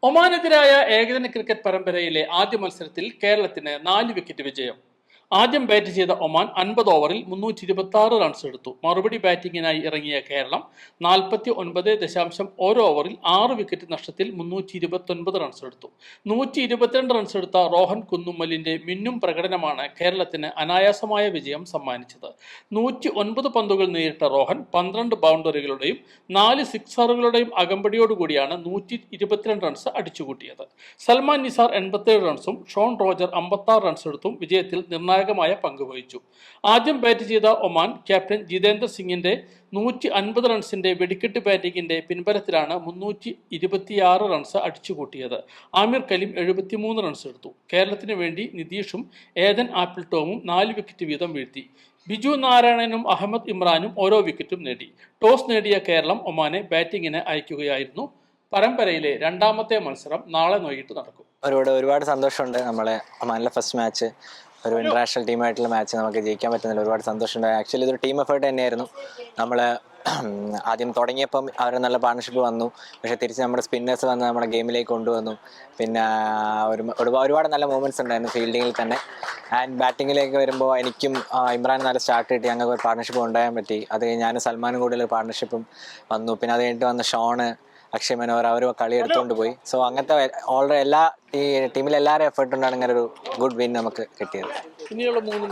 ഒമാനെതിരായ ഏകദിന ക്രിക്കറ്റ് പരമ്പരയിലെ ആദ്യ മത്സരത്തിൽ കേരളത്തിന് 4 വിക്കറ്റ് വിജയം. ആദ്യം ബാറ്റ് ചെയ്ത ഒമാൻ 50 ഓവറിൽ 326 റൺസ് എടുത്തു. മറുപടി ബാറ്റിംഗിനായി ഇറങ്ങിയ കേരളം 49.1 ഓവറിൽ 6 വിക്കറ്റ് നഷ്ടത്തിൽ 329 റൺസ് എടുത്തു. 122 റൺസ് എടുത്ത റോഹൻ കുന്നുമ്മലിന്റെ മിന്നും പ്രകടനമാണ് കേരളത്തിന് അനായാസമായ വിജയം സമ്മാനിച്ചത്. 109 പന്തുകൾ നേരിട്ട റോഹൻ 12 ബൗണ്ടറികളുടെയും 4 സിക്സറുകളുടെയും അകമ്പടിയോടുകൂടിയാണ് 122 റൺസ് അടിച്ചുകൂട്ടിയത്. സൽമാൻ നിസാർ 87 റൺസും ഷോൺ റോജർ 56 റൺസ് എടുത്തും വിജയത്തിൽ നിർണായകമായ പങ്കുവഹിച്ചു. ആദ്യം ബാറ്റ് ചെയ്ത ഒമാൻ ക്യാപ്റ്റൻ ജിതേന്ദർ സിംഗിന്റെ 150 റൺസിന്റെ വെടിക്കെട്ട് ബാറ്റിംഗിന്റെ പിൻബലത്തിലാണ് 326 റൺസ് അടിച്ചുകൂട്ടിയത്. ആമിർ കലീം 73 റൺസ് എടുത്തു. കേരളത്തിന് വേണ്ടി നിതീഷും ഏദൻ ആപ്പിൾ ടോമും 4 വിക്കറ്റ് വീതം വീഴ്ത്തി. ബിജു നാരായണനും അഹമ്മദ് ഇമ്രാനും ഓരോ വിക്കറ്റും നേടി. ടോസ് നേടിയ കേരളം ഒമാനെ ബാറ്റിംഗിന് അയക്കുകയായിരുന്നു. പരമ്പരയിലെ രണ്ടാമത്തെ മത്സരം നാളെ വൈകിട്ട് നടക്കും. ഒരുപാട് സന്തോഷമുണ്ട്. നമ്മളെ ഒമാനിലെ ഫസ്റ്റ് മാച്ച് ഒരു ഇന്റർനാഷണൽ ടീമായിട്ടുള്ള മാച്ച് നമുക്ക് ജയിക്കാൻ പറ്റുന്നതിൽ ഒരുപാട് സന്തോഷമുണ്ട്. ആക്ച്വലി ഇതൊരു ടീം എഫേർട്ട് തന്നെയായിരുന്നു. നമ്മൾ ആദ്യം തുടങ്ങിയപ്പം അവർ നല്ല പാർട്ണർഷിപ്പ് വന്നു. പക്ഷേ തിരിച്ച് നമ്മുടെ സ്പിന്നേഴ്സ് വന്ന് നമ്മുടെ ഗെയിമിലേക്ക് കൊണ്ടുവന്നു. പിന്നെ ഒരുപാട് നല്ല മൂവ്മെൻറ്റ്സ് ഉണ്ടായിരുന്നു ഫീൽഡിങ്ങിൽ തന്നെ. ആൻഡ് ബാറ്റിങ്ങിലേക്ക് വരുമ്പോൾ എനിക്കും ഇമ്രാൻ നല്ല സ്റ്റാർട്ട് കിട്ടി. ഞങ്ങൾക്ക് ഒരു പാർട്ണർഷിപ്പ് കൊണ്ടുപോകാൻ പറ്റി. അത് കഴിഞ്ഞ് ഞാനും സൽമാനും കൂടുതൽ പാർട്ണർഷിപ്പും വന്നു. പിന്നെ അത് കഴിഞ്ഞിട്ട് വന്ന ഷോണ്, അക്ഷയ് മനോഹർ അവർ കളി എടുത്തുകൊണ്ട് പോയി. സോ അങ്ങനത്തെ ഓൾറെഡി എല്ലാ ടീമിലെ എല്ലാവരും എഫേർട്ട് കൊണ്ടാണ് ഇങ്ങനെ ഒരു ഗുഡ് വിൻ നമുക്ക് കിട്ടിയത്. ഇനിയുള്ള 3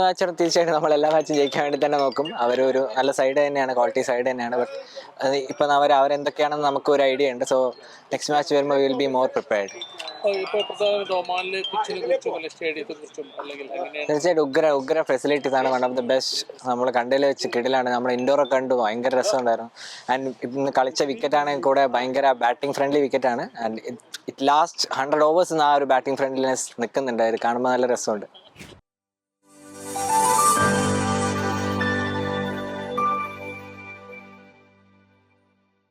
മാച്ചുകൾ തീർച്ചയായിട്ടും നമ്മൾ എല്ലാ മാച്ചും ജയിക്കാൻ വേണ്ടി തന്നെ നോക്കും. അവരൊരു നല്ല സൈഡ് തന്നെയാണ്, ക്വാളിറ്റി സൈഡ് തന്നെയാണ്. ബട്ട് ഇപ്പം അവരെന്തൊക്കെയാണെന്ന് നമുക്ക് ഒരു ഐഡിയ ഉണ്ട്. സോ നെക്സ്റ്റ് മാച്ച് വരുമ്പോൾ വിൽ ബി മോർ പ്രിപ്പയർഡ്. തീർച്ചയായിട്ടും ഉഗ്ര ഫെസിലിറ്റീസ് ആണ്. One of the best. നമ്മൾ കണ്ടതിൽ വെച്ച് കിടിലാണ്. നമ്മൾ ഇൻഡോറൊക്കെ കണ്ടു, ഭയങ്കര രസമുണ്ടായിരുന്നു. ആൻഡ് ഇന്ന് കളിച്ച വിക്കറ്റ് ആണെങ്കിൽ കൂടെ ഭയങ്കര ബാറ്റിംഗ് ഫ്രണ്ട്ലി വിക്കറ്റാണ്. ആൻഡ് ഇറ്റ് ലാസ്റ്റ് 100 ഓവേഴ്സ് ആ ഒരു ബാറ്റിംഗ് ഫ്രണ്ട്ലിനെസ് നിൽക്കുന്നുണ്ട്. ഇത് കാണുമ്പോൾ നല്ല രസമുണ്ട്.